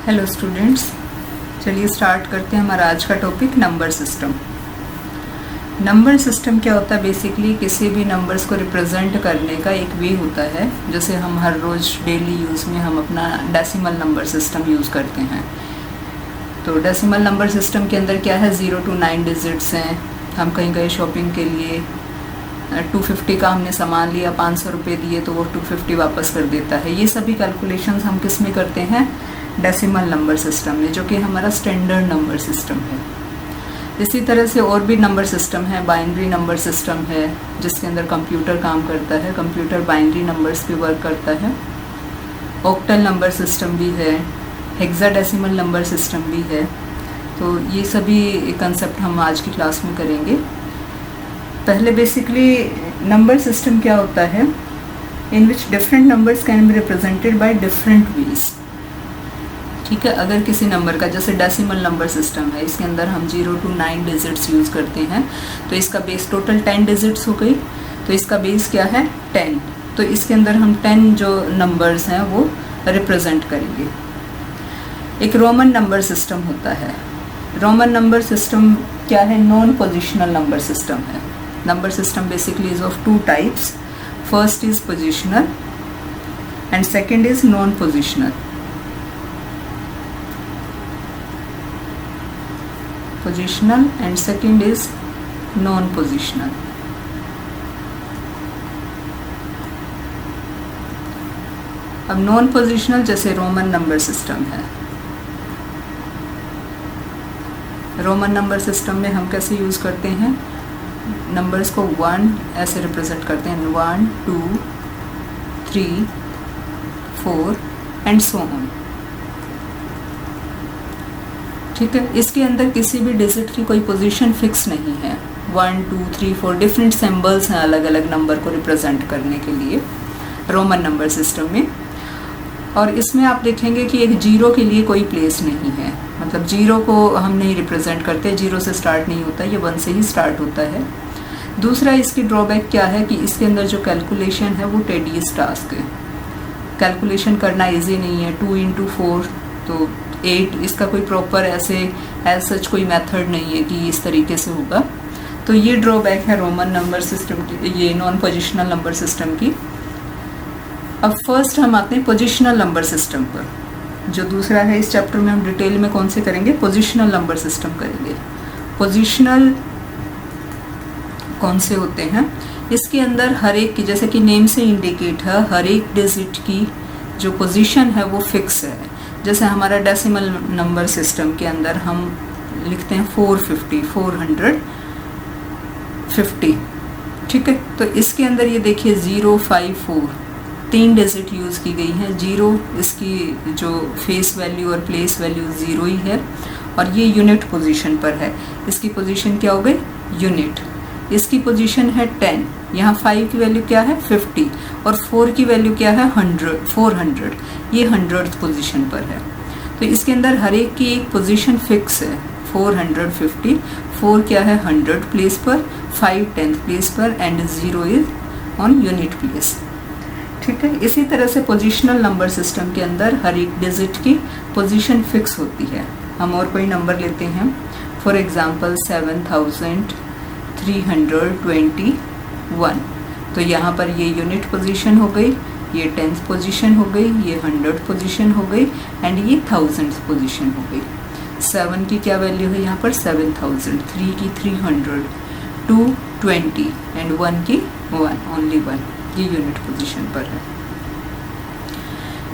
Hello students, चलिए start करते हैं हमारा आज का topic number system. Number system क्या होता है? बेसिकली किसी भी नंबर्स को रिप्रेजेंट करने का एक वे होता है। जैसे हम हर रोज़ डेली यूज़ में हम अपना डेसिमल नंबर सिस्टम यूज़ करते हैं। तो डेसिमल नंबर सिस्टम के अंदर क्या है, 0 to 9 डिजिट्स हैं। हम कहीं गए शॉपिंग के लिए, 250 का हमने सामान लिया, 500 रुपये दिए तो वो 250 वापस कर देता है। ये सभी कैलकुलेशंस हम किस में करते हैं? डेसिमल नंबर सिस्टम में, जो कि हमारा स्टैंडर्ड नंबर सिस्टम है। इसी तरह से और भी नंबर सिस्टम है। बाइनरी नंबर सिस्टम है जिसके अंदर कंप्यूटर काम करता है। कंप्यूटर बाइनरी नंबर्स पे वर्क करता है। ऑक्टल नंबर सिस्टम भी है, हेक्साडेसिमल नंबर सिस्टम भी है। तो ये सभी कंसेप्ट हम आज की क्लास में करेंगे। पहले बेसिकली नंबर सिस्टम क्या होता है? In which different numbers can be represented by different ways. ठीक है, अगर किसी नंबर का, जैसे डेसिमल नंबर सिस्टम है, इसके अंदर हम 0 to 9 डिजिट्स यूज़ करते हैं। तो इसका बेस टोटल 10 डिजिट्स हो गई। तो इसका बेस क्या है? 10। तो इसके अंदर हम 10 जो नंबर्स हैं वो रिप्रेजेंट करेंगे। एक रोमन नंबर सिस्टम होता है। रोमन नंबर सिस्टम क्या है? नॉन पोजिशनल नंबर सिस्टम है। Number system basically is of 2 types. First is positional and second is non positional. Positional and second is non positional. अब non positional जैसे Roman number system है। Roman number system में हम कैसे use करते हैं? Numbers को 1 ऐसे रिप्रेजेंट करते हैं, 1 2 3 4 एंड सो ऑन। ठीक है, इसके अंदर किसी भी डिजिट की कोई पोजीशन फिक्स नहीं है। 1 2 3 4 डिफरेंट सिंबल्स हैं अलग अलग नंबर को रिप्रेजेंट करने के लिए रोमन नंबर सिस्टम में। और इसमें आप देखेंगे कि एक जीरो के लिए कोई प्लेस नहीं है। मतलब जीरो को हम नहीं रिप्रेजेंट करते, जीरो से स्टार्ट नहीं होता, ये 1 से ही स्टार्ट होता है। दूसरा इसकी ड्रॉबैक क्या है कि इसके अंदर जो कैलकुलेशन है वो टेडियस टास्क है। कैलकुलेशन करना इजी नहीं है। 2 into 4 तो 8, इसका कोई प्रॉपर ऐसे एज सच कोई मेथड नहीं है कि इस तरीके से होगा। तो ये ड्रॉबैक है रोमन नंबर सिस्टम की, ये नॉन पोजिशनल नंबर सिस्टम की। अब फर्स्ट हम आते हैं पोजिशनल नंबर सिस्टम पर। जो दूसरा है, इस चैप्टर में हम डिटेल में कौन से करेंगे? पोजिशनल नंबर सिस्टम करेंगे। पोजिशनल कौन से होते हैं? इसके अंदर हर एक की, जैसे कि नेम से इंडिकेट है, हर एक डिजिट की जो पोजीशन है वो फिक्स है। जैसे हमारा डेसिमल नंबर सिस्टम के अंदर हम लिखते हैं 450, 450। ठीक है, तो इसके अंदर ये देखिए 0 5 4 3 डिजिट यूज़ की गई हैं। 0 इसकी जो फेस वैल्यू और प्लेस वैल्यू 0 ही है, और ये यूनिट पोजीशन पर है। इसकी पोजीशन क्या हो गई? यूनिट। इसकी पोजीशन है 10। यहाँ 5 की वैल्यू क्या है? 50, और 4 की वैल्यू क्या है? 400। ये 100th पोजीशन पर है। तो इसके अंदर हर एक की एक पोजीशन फिक्स है। 450, 4 क्या है? 100 प्लेस पर, 5 10th प्लेस पर, and 0 is on unit place. ठीक है, इसी तरह से पोजिशनल नंबर सिस्टम के अंदर हर एक डिजिट की पोजीशन फिक्स होती है। हम और कोई नंबर लेते हैं, फॉर एग्जांपल 7321। तो यहाँ पर ये यूनिट पोजीशन हो गई, ये 10th पोजीशन हो गई, ये 100th पोजीशन हो गई, एंड ये 1000th पोजीशन हो गई। 7 की क्या वैल्यू है यहाँ पर? 7000, 3 की 300, 2 20 एंड 1 की 1, ओनली 1। ये यूनिट पोजीशन पर है।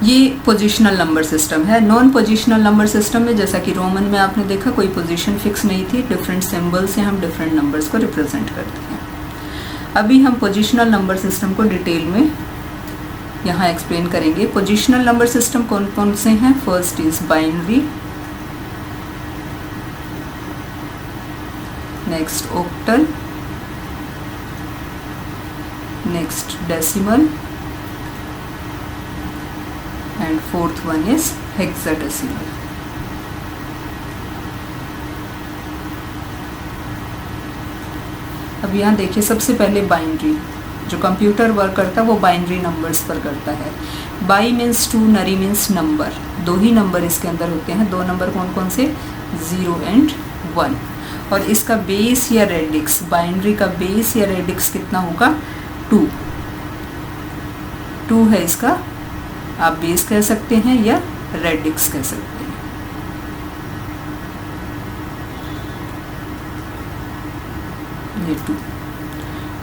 ये पोजिशनल नंबर सिस्टम है। नॉन पोजिशनल नंबर सिस्टम में, जैसा कि रोमन में आपने देखा, कोई पोजीशन फिक्स नहीं थी। डिफरेंट सिंबल से हम डिफरेंट नंबर्स को रिप्रेजेंट करते हैं। अभी हम पोजिशनल नंबर सिस्टम को डिटेल में यहाँ एक्सप्लेन करेंगे। पोजिशनल नंबर सिस्टम कौन कौन से हैं? First is binary, next octal, next decimal, and fourth one is hexadecimal. अब यहाँ देखिए, सबसे पहले बाइनरी। जो कंप्यूटर वर्क करता है वो बाइनरी नंबर्स पर करता है। बाई मीन्स टू, नरी मीन्स नंबर, दो ही नंबर इसके अंदर होते हैं। दो नंबर कौन कौन से? 0 एंड 1। और इसका बेस या रेडिक्स, बाइनरी का बेस या रेडिक्स कितना होगा? 2। 2 है इसका, आप बेस कह सकते हैं या रेडिक्स कह सकते हैं। ये 2,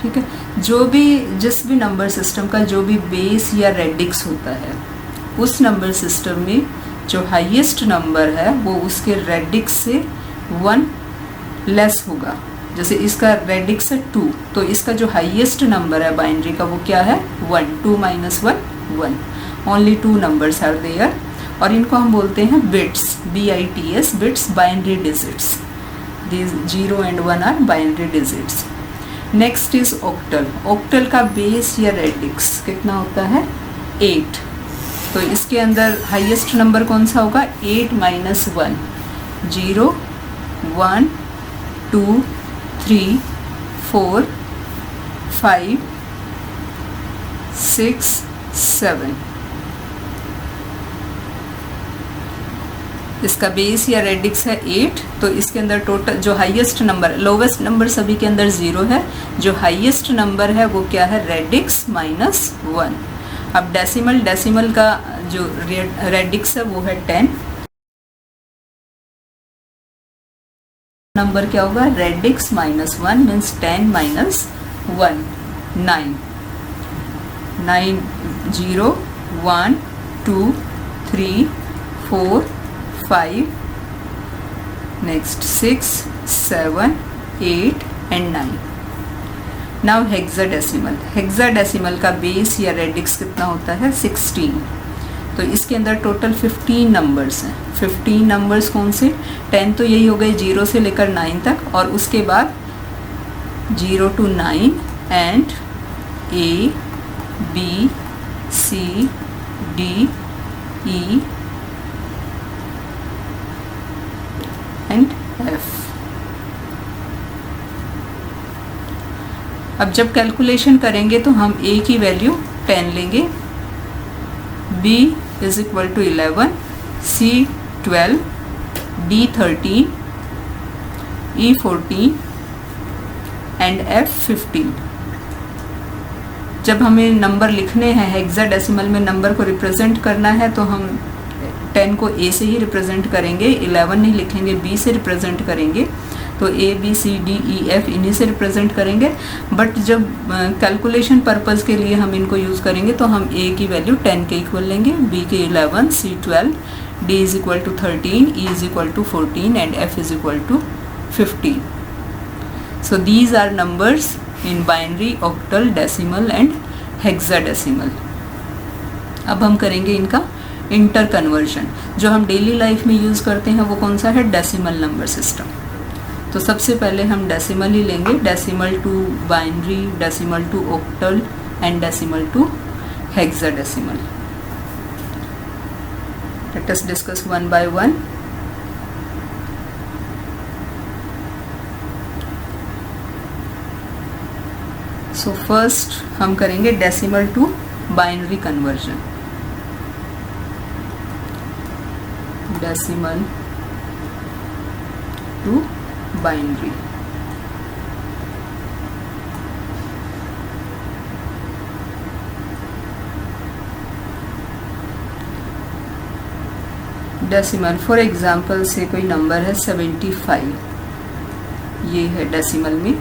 ठीक है। जो भी, जिस भी नंबर सिस्टम का जो भी बेस या रेडिक्स होता है, उस नंबर सिस्टम में जो हाईएस्ट नंबर है वो उसके रेडिक्स से 1 लेस होगा। जैसे इसका रेडिक्स है 2, तो इसका जो हाईएस्ट नंबर है बाइनरी का वो क्या है? 1। 2 - 1 1। Only 2 numbers are there. और इनको हम बोलते हैं bits, BITS, bits, binary digits. These 0 and 1 are binary digits. Next is octal. octal का बेस या रेडिक्स कितना होता है? 8। तो इसके अंदर हाईएस्ट नंबर कौन सा होगा? 8 - 1। 0 1 2 3 4 5 6 7। इसका बेस या रेडिक्स है 8। तो इसके अंदर टोटल जो हाईएस्ट नंबर, लोवेस्ट नंबर सभी के अंदर 0 है, जो हाईएस्ट नंबर है वो क्या है? रेडिक्स -1। अब डेसिमल का जो रेडिक्स है वो है 10। नंबर क्या होगा? Radix -1 means 10 - 1 9। 9 0 1 2 3 4 5, next 6 7 8 and 9। Now hexadecimal. Hexadecimal का बेस या रेडिक्स कितना होता है? 16। तो इसके अंदर टोटल 15 नंबर्स हैं। 15 नंबर्स कौन से? 10 तो यही हो गए 0 से लेकर 9 तक, और उसके बाद 0 to 9 and A B C D E and F। अब जब कैलकुलेशन करेंगे तो हम A की वैल्यू 10 लेंगे, B = 11, C 12, D 13, E 14 and F 15। जब हमें नंबर लिखने हैं हेक्साडेसिमल में, नंबर को रिप्रेजेंट करना है, तो हम 10 को A से ही रिप्रेजेंट करेंगे, 11 नहीं लिखेंगे, B से रिप्रेजेंट करेंगे। तो A B C D E F इन्हीं से रिप्रेजेंट करेंगे। बट जब कैलकुलेशन पर्पस के लिए हम इनको यूज़ करेंगे तो हम A की वैल्यू 10 के इक्वल लेंगे, B के 11, C 12, D = 13, E = 14 and F = 15। So these are numbers in binary, octal, decimal and hexadecimal। अब हम करेंगे इनका इंटर कन्वर्जन। जो हम डेली लाइफ में यूज़ करते हैं वो कौन सा है? Decimal number system. तो सबसे पहले हम डेसिमल ही लेंगे, decimal to binary, decimal to octal and decimal to hexadecimal. Let us discuss one by one. So first हम करेंगे decimal to binary conversion. Decimal to binary. Decimal for example से कोई नंबर है 75, ये है डेसिमल में।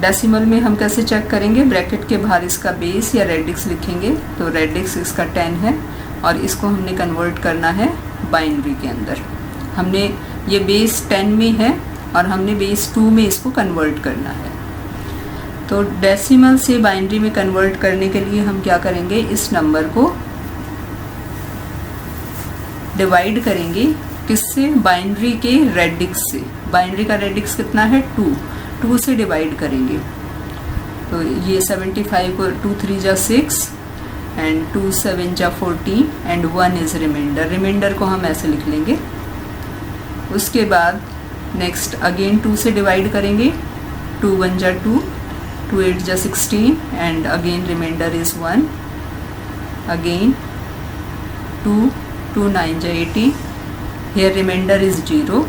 डेसिमल में हम कैसे चेक करेंगे? ब्रैकेट के बाहर इसका बेस या रेडिक्स लिखेंगे। तो रेडिक्स इसका 10 है और इसको हमने कन्वर्ट करना है बाइनरी के अंदर। हमने ये बेस 10 में है और हमने बेस 2 में इसको कन्वर्ट करना है। तो डेसिमल से बाइनरी में कन्वर्ट करने के लिए हम क्या करेंगे? इस नंबर को डिवाइड करेंगे किससे? बाइनरी के रेडिक्स से। बाइनरी का रेडिक्स कितना है? 2 से डिवाइड करेंगे। तो ये 75 को 2 3 जा 6 एंड 2 7 जा 14 एंड 1 इज रिमाइंडर। रिमाइंडर को हम ऐसे लिख लेंगे। उसके बाद नेक्स्ट अगेन 2 से डिवाइड करेंगे। 2 1 जा 2, 2 8 जा 16 and again remainder is 1 again 2, 2 9 जा 80, here remainder is 0।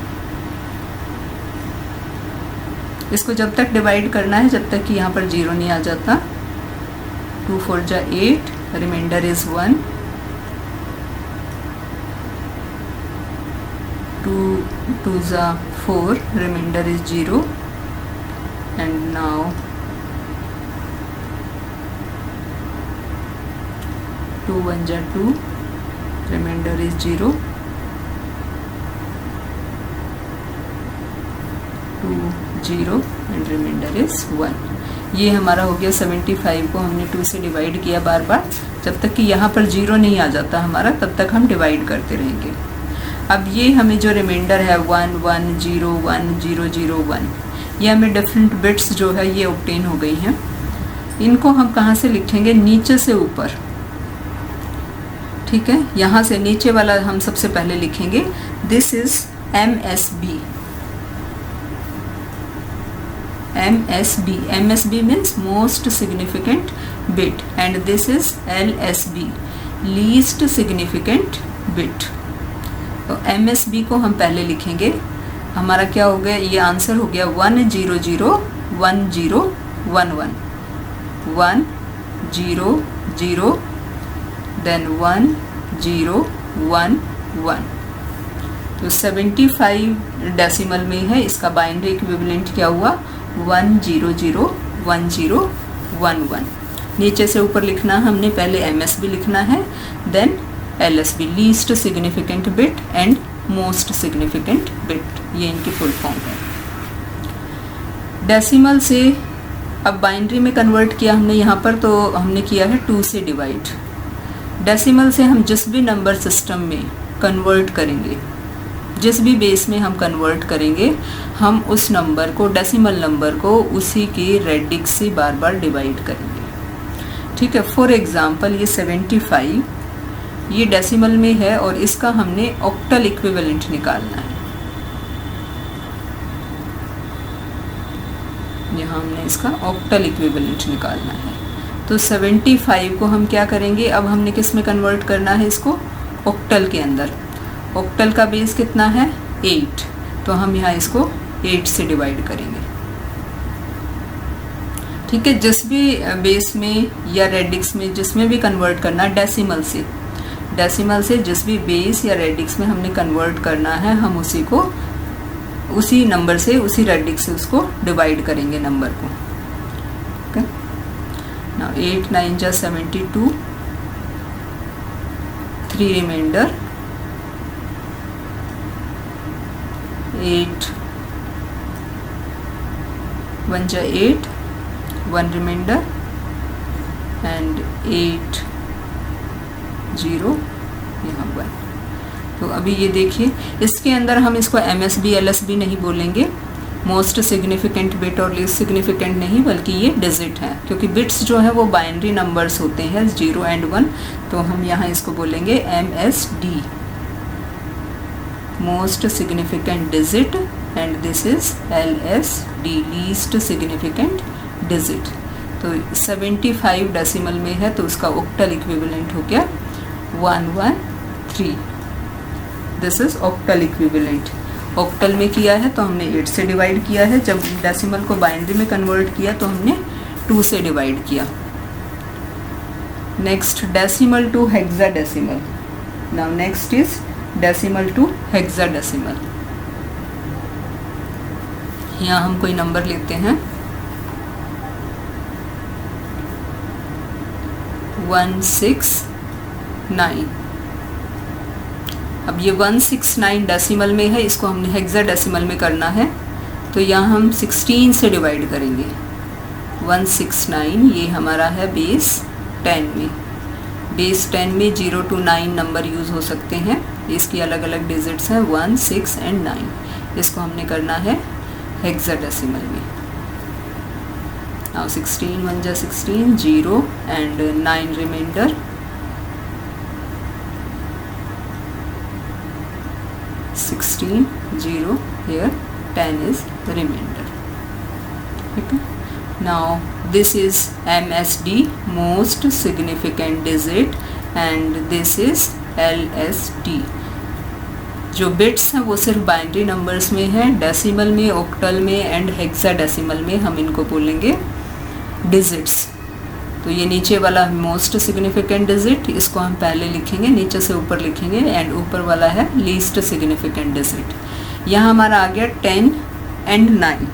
इसको जब तक डिवाइड करना है जब तक कि यहाँ पर 0 नहीं आ जाता। 2 4 जा 8, रिमाइंडर इज 1। 2 2 जा 4, रिमाइंडर इज 0। एंड नाउ 2 1 जा 2, remainder is 0। 2 0 and remainder is 1। ये हमारा हो गया 75 को हमने 2 से डिवाइड किया बार बार, जब तक कि यहाँ पर 0 नहीं आ जाता हमारा तब तक हम डिवाइड करते रहेंगे। अब ये हमें जो रिमाइंडर है 1 1 0 1 0 0 1, ये हमें डिफरेंट बिट्स जो है ये ऑब्टेन हो गई हैं। इनको हम कहाँ से लिखेंगे? नीचे से ऊपर, ठीक है। यहाँ से नीचे वाला हम सबसे पहले लिखेंगे, this is MSB। MSB, MSB means most significant bit, and this is LSB, least significant bit। तो MSB को हम पहले लिखेंगे। हमारा क्या हो गया? ये आंसर हो गया 1 0 0 1 0 1 1, 1 0 0 then 1 0 1 1। तो 75 डेसिमल में है, इसका बाइनरी इक्विवेलेंट क्या हुआ? 1 0 0 1 0 1 1। नीचे से ऊपर लिखना हमने, पहले MSB लिखना है, then LSB, least significant bit and most significant bit, ये इनकी फुल फॉर्म है। डेसिमल से अब बाइनरी में कन्वर्ट किया हमने यहाँ पर, तो हमने किया है 2 से डिवाइड। डेसिमल से हम जिस भी नंबर सिस्टम में कन्वर्ट करेंगे, जिस भी बेस में हम कन्वर्ट करेंगे, हम उस नंबर को, डेसिमल नंबर को, उसी के रेडिक्स से बार बार डिवाइड करेंगे, ठीक है। फॉर एग्जांपल ये 75 ये डेसिमल में है और इसका हमने ऑक्टल इक्विवेलेंट निकालना है। यहाँ हमने इसका ऑक्टल इक्विवेलेंट निकालना है। तो 75 को हम क्या करेंगे? अब हमने किस में कन्वर्ट करना है इसको? ऑक्टल के अंदर। ऑक्टल का बेस कितना है? 8, तो हम यहाँ इसको 8 से डिवाइड करेंगे, ठीक है। जिस भी बेस में या रेडिक्स में, जिसमें भी कन्वर्ट करना, डेसिमल से जिस भी बेस या रेडिक्स में हमने कन्वर्ट करना है, हम उसी को, उसी नंबर से, उसी रेडिक्स से उसको डिवाइड करेंगे नंबर को, ओके। नाउ 8 9 जा 72, 3 रिमाइंडर, 8 1 जा 8, 1 रिमाइंडर एंड 8 0 यहाँ 1। तो अभी ये देखिए, इसके अंदर हम इसको MSB LSB नहीं बोलेंगे, मोस्ट सिग्निफिकेंट बिट और लीस्ट सिग्निफिकेंट नहीं, बल्कि ये डिजिट है, क्योंकि बिट्स जो है वो बाइनरी नंबर्स होते हैं 0 एंड 1। तो हम यहाँ इसको बोलेंगे MSD, most significant digit, and this is LSD, least significant digit. तो 75 डेसिमल में है, तो उसका ऑक्टल इक्विवेलेंट हो गया 113। This is octal equivalent. Octal में किया है तो हमने 8 से डिवाइड किया है, जब डेसिमल को बाइनरी में कन्वर्ट किया तो हमने 2 से डिवाइड किया। Next decimal to hexadecimal. Now next is decimal to hexadecimal. यहाँ हम कोई नंबर लेते हैं 169। अब ये 169 डेसिमल में है, इसको हमने हेक्साडेसिमल में करना है, तो यहाँ हम 16 से डिवाइड करेंगे। 169 ये हमारा है बेस 10 में। बेस 10 में 0 to 9 नंबर यूज़ हो सकते हैं, इसकी अलग अलग डिजिट्स हैं 1 6 एंड 9। इसको हमने करना है हेक्साडेसिमल में। Now 16 1 जा 16, 0 and 9 remainder, 16 0, here 10 is the remainder, okay. Now this is MSD, most significant digit, and this is LST। जो बिट्स हैं वो सिर्फ बाइनरी नंबर्स में है, डेसिमल में, ऑक्टल में एंड हेक्साडेसिमल में हम इनको बोलेंगे डिजिट्स। तो ये नीचे वाला मोस्ट सिग्निफिकेंट डिजिट, इसको हम पहले लिखेंगे, नीचे से ऊपर लिखेंगे, एंड ऊपर वाला है लीस्ट सिग्निफिकेंट डिजिट। यहाँ हमारा आ गया 10 एंड 9।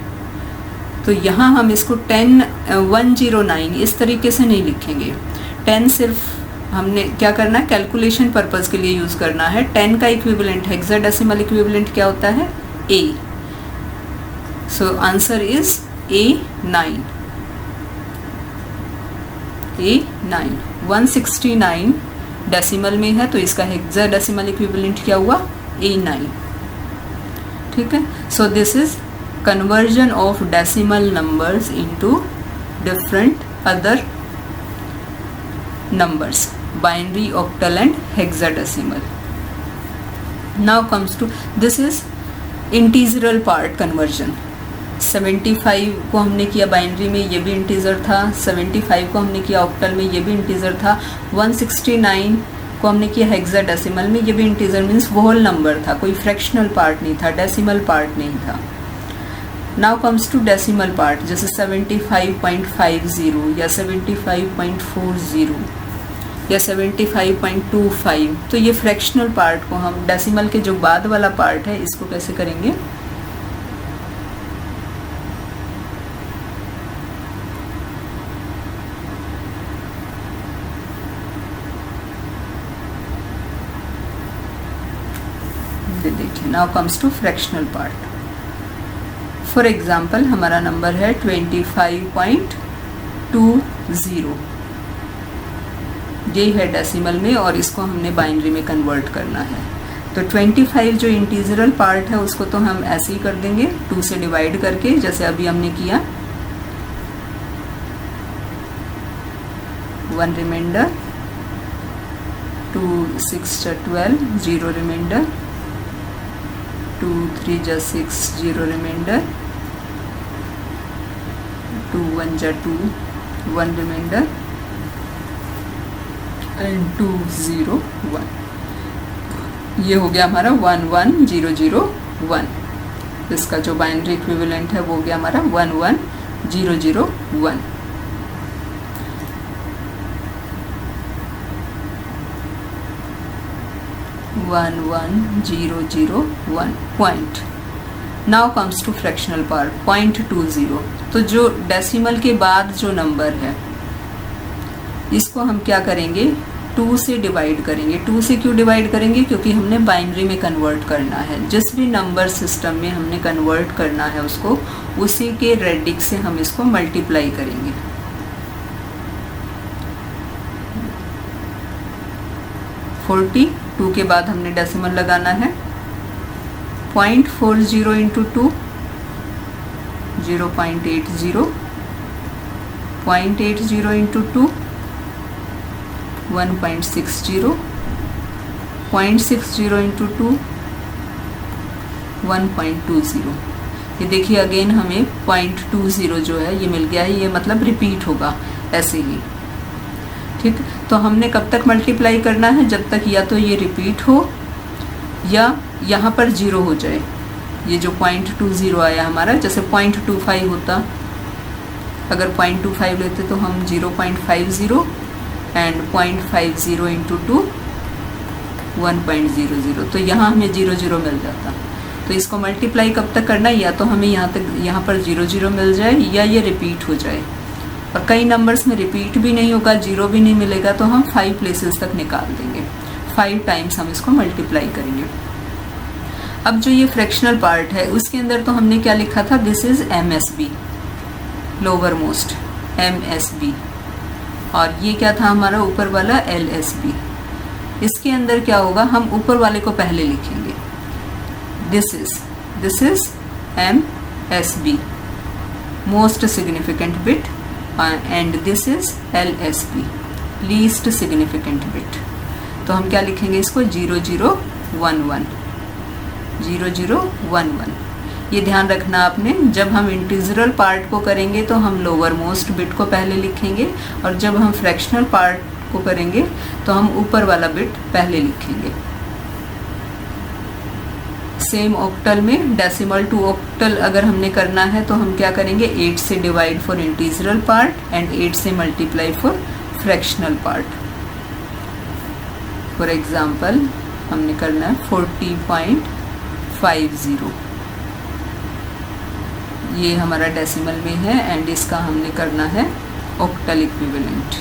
तो यहाँ हम इसको 109 इस तरीके से नहीं लिखेंगे। 10 सिर्फ हमने क्या करना है, कैलकुलेशन पर्पस के लिए यूज़ करना है। 10 का इक्विवेलेंट, हेक्साडेसिमल इक्विवेलेंट क्या होता है, A। So answer is A9। 169 decimal में है तो इसका हेक्साडेसिमल इक्विवेलेंट क्या हुआ, A9। ठीक है। So this is conversion of decimal numbers into different other numbers, binary, octal and hexadecimal. Now comes to this is integral part conversion। 75 को हमने किया बाइनरी में, ये भी इंटीजर था। 75 को हमने किया ऑक्टल में, ये भी इंटीजर था। 169 को हमने किया हेक्साडेसिमल में, ये भी इंटीजर मीन्स होल नंबर था, कोई फ्रैक्शनल पार्ट नहीं था, डेसिमल पार्ट नहीं था। Now comes to decimal part, जैसे 75.50 या 75.40 या 75.25। तो ये फ्रैक्शनल पार्ट को हम डेसिमल के जो बाद वाला पार्ट है इसको कैसे करेंगे, देखिए। Now comes to fractional part. For example हमारा नंबर है 25.20, ये है डेसिमल में और इसको हमने बाइनरी में कन्वर्ट करना है। तो 25 जो इंटीजरल पार्ट है उसको तो हम ऐसे ही कर देंगे 2 से डिवाइड करके, जैसे अभी हमने किया। 1 remainder, 2 6 12, 0 remainder, 2 3 6, 0 remainder, 2 1 2, 1 remainder and 2 0 1। ये हो गया हमारा 11001। इसका जो बाइनरी इक्विवेलेंट है वो हो गया हमारा 11001। Point. Now comes to fractional part, 0.20। तो जो डेसिमल के बाद जो नंबर है इसको हम क्या करेंगे, 2 से डिवाइड करेंगे। 2 से क्यों डिवाइड करेंगे, क्योंकि हमने बाइनरी में कन्वर्ट करना है। जिस भी नंबर सिस्टम में हमने कन्वर्ट करना है उसको, उसी के रेडिक्स से हम इसको मल्टीप्लाई करेंगे। फोर्टी 2 के बाद हमने डेसिमल लगाना है। 0.40 इंटू 2 0.80, 0.80 इंटू 2 1.60, 0.60 इंटू 2 1.20। ये देखिए अगेन हमें 0.20 जो है ये मिल गया है, ये मतलब रिपीट होगा ऐसे ही। ठीक, तो हमने कब तक मल्टीप्लाई करना है, जब तक या तो ये रिपीट हो या यहाँ पर 0 हो जाए। ये जो 0.20 आया हमारा, जैसे 0.25 होता, अगर 0.25 लेते तो हम 0.50 एंड 0.50 इंटू 2 1.00, तो यहाँ हमें 0 मिल जाता। तो इसको मल्टीप्लाई कब तक करना है, या तो हमें यहाँ पर 0 मिल जाए या ये रिपीट हो जाए। और कई नंबर्स में रिपीट भी नहीं होगा, 0 भी नहीं मिलेगा, तो हम 5 प्लेसेस तक निकाल देंगे। 5 टाइम्स हम इसको मल्टीप्लाई करेंगे। अब जो ये फ्रैक्शनल पार्ट है उसके अंदर तो हमने क्या लिखा था, this is MSB, lower most MSB, और ये क्या था हमारा ऊपर वाला LSB। इसके अंदर क्या होगा, हम ऊपर वाले को पहले लिखेंगे, this is MSB, most significant bit, and this is LSB, least significant bit. तो हम क्या लिखेंगे इसको 0011। ये ध्यान रखना आपने, जब हम इंटीजरल पार्ट को करेंगे तो हम लोअर मोस्ट बिट को पहले लिखेंगे, और जब हम फ्रैक्शनल पार्ट को करेंगे तो हम ऊपर वाला बिट पहले लिखेंगे। सेम ऑक्टल में डेसिमल टू ऑक्टल अगर हमने करना है तो हम क्या करेंगे, 8 से डिवाइड फॉर इंटीजरल पार्ट एंड 8 से multiply for fractional part. For example हमने करना है 40.50, ये हमारा डेसिमल में है एंड इसका हमने करना है ऑक्टल इक्विवेलेंट।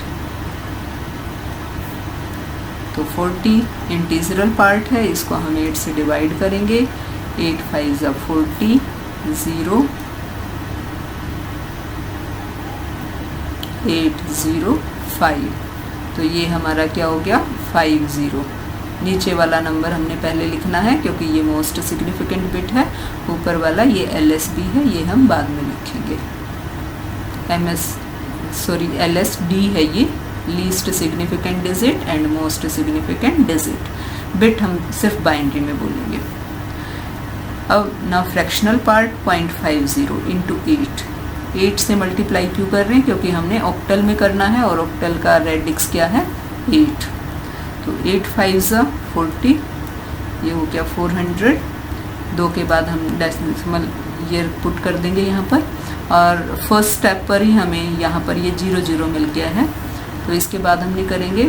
तो 40 इंटीजरल पार्ट है, इसको हम 8 से डिवाइड करेंगे, 8 5 = 40, 0 805। तो ये हमारा क्या हो गया 50। नीचे वाला नंबर हमने पहले लिखना है क्योंकि ये मोस्ट सिग्निफिकेंट बिट है, ऊपर वाला ये LSB है, ये हम बाद में लिखेंगे। LSD है ये, least significant digit and most significant digit. Bit हम सिर्फ बाइनरी में बोलेंगे। अब ना फ्रैक्शनल पार्ट 0.50 इंटू 8 से मल्टीप्लाई क्यों कर रहे हैं, क्योंकि हमने ऑक्टल में करना है और ऑक्टल का रेडिक्स क्या है 8। तो 8 5 = 40, ये हो गया 400। 2 के बाद हम डेसिमल ये पुट कर देंगे यहाँ पर, और फर्स्ट स्टेप पर ही हमें यहाँ पर ये 0 0 मिल गया है। तो इसके बाद हमने करेंगे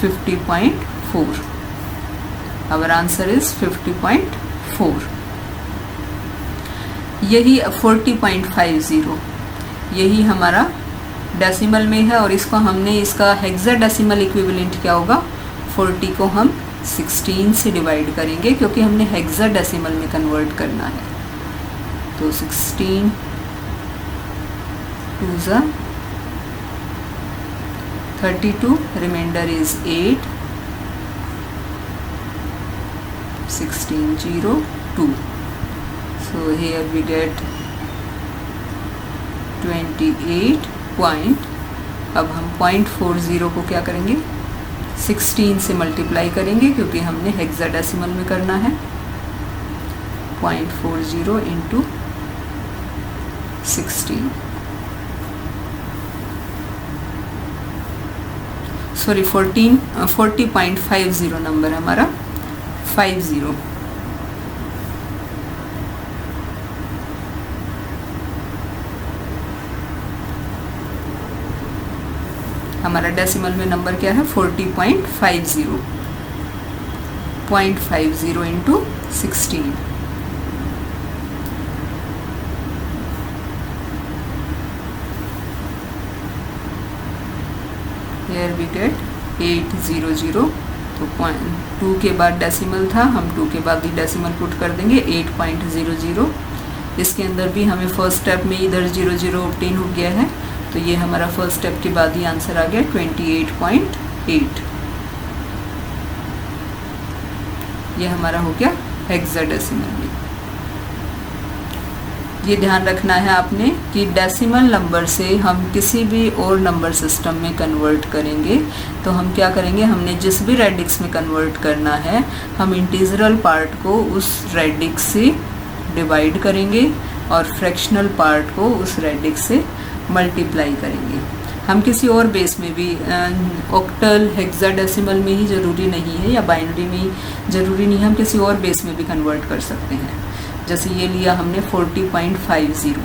50.4। Our answer is 50.4। यही 40.50 यही हमारा डेसिमल में है, और इसको हमने इसका हेक्साडेसिमल इक्विवेलेंट क्या होगा, 40 को हम 16 से डिवाइड करेंगे क्योंकि हमने हेक्साडेसिमल में कन्वर्ट करना है। तो 16 2 = 32, reminder is 8, 16 0 2। So here we get 28 point। अब हम 0.40 को क्या करेंगे, 16 से मल्टीप्लाई करेंगे क्योंकि हमने हेक्साडेसिमल में करना है। 0.40 इंटू 16, सॉरी 40.50 नंबर हमारा 50। हमारा डेसिमल में नंबर क्या है 40.50, 0.50 इंटू 16। Here we get 800। तो 2 के बाद डेसिमल था, हम 2 के बाद ही डेसिमल पुट कर देंगे 8.00। इसके अंदर भी हमें फर्स्ट स्टेप में इधर 00 ऑब्टेन हो गया है, तो ये हमारा फर्स्ट स्टेप के बाद ही आंसर आ गया 28.8। ये हमारा हो गया हेक्साडेसिमल में। ये ध्यान रखना है आपने कि डेसिमल नंबर से हम किसी भी और नंबर सिस्टम में कन्वर्ट करेंगे तो हम क्या करेंगे, हमने जिस भी रेडिक्स में कन्वर्ट करना है हम इंटीजरल पार्ट को उस रेडिक्स से डिवाइड करेंगे और फ्रैक्शनल पार्ट को उस रेडिक्स से मल्टीप्लाई करेंगे। हम किसी और बेस में भी ऑक्टल हेक्साडेसिमल में ही ज़रूरी नहीं है या बाइनरी में ही ज़रूरी नहीं है, हम किसी और बेस में भी कन्वर्ट कर सकते हैं। जैसे ये लिया हमने 40.50,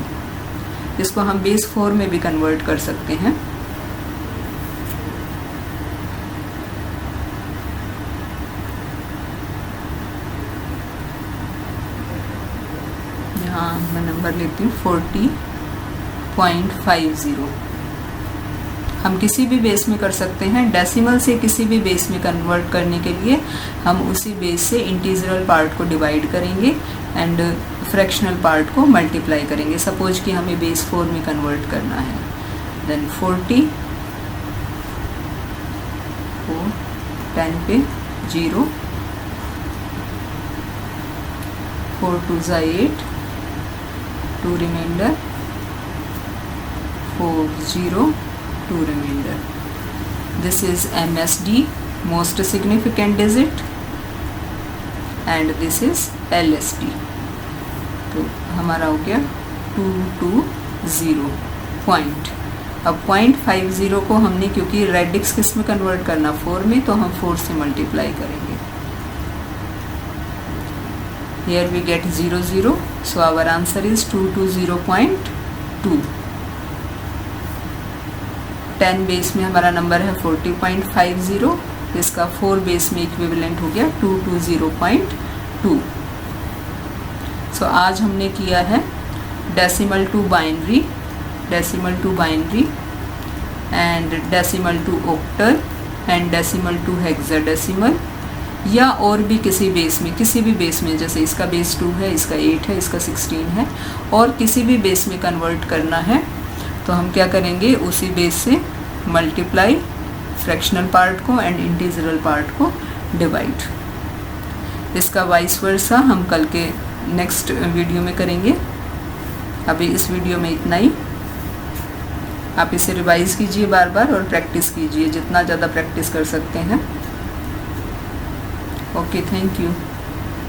इसको हम बेस 4 में भी कन्वर्ट कर सकते हैं। यहाँ मैं नंबर लेती हूँ 40.50। हम किसी भी बेस में कर सकते हैं। डेसिमल से किसी भी बेस में कन्वर्ट करने के लिए हम उसी बेस से इंटीजरल पार्ट को डिवाइड करेंगे एंड फ्रैक्शनल पार्ट को मल्टीप्लाई करेंगे। सपोज कि हमें बेस 4 में कन्वर्ट करना है, देन 40 4 10 पे 0 4 2 = 8 2 reminder 4 0 2 remainder. This is MSD, most significant digit, and this is LSD. तो हमारा हो गया 220 पॉइंट। अब 0.50 को हमने क्योंकि रेडिक्स किस में कन्वर्ट करना 4 में, तो हम 4 से मल्टीप्लाई करेंगे। Here we get 0 0, so our answer is 220.2। 10 base में हमारा नंबर है 40.50, इसका 4 बेस में इक्विवेलेंट हो गया 220.2। सो आज हमने किया है decimal to binary, decimal to binary and decimal to octal and decimal to hexadecimal, या और भी किसी बेस में, किसी भी बेस में, जैसे इसका बेस 2 है, इसका 8 है, इसका 16 है, और किसी भी बेस में कन्वर्ट करना है तो हम क्या करेंगे, उसी बेस से मल्टीप्लाई फ्रैक्शनल पार्ट को एंड इंटीजरल पार्ट को डिवाइड। इसका वाइस वर्सा हम कल के नेक्स्ट वीडियो में करेंगे। अभी इस वीडियो में इतना ही। आप इसे रिवाइज कीजिए बार बार और प्रैक्टिस कीजिए, जितना ज़्यादा प्रैक्टिस कर सकते हैं। Okay, thank you.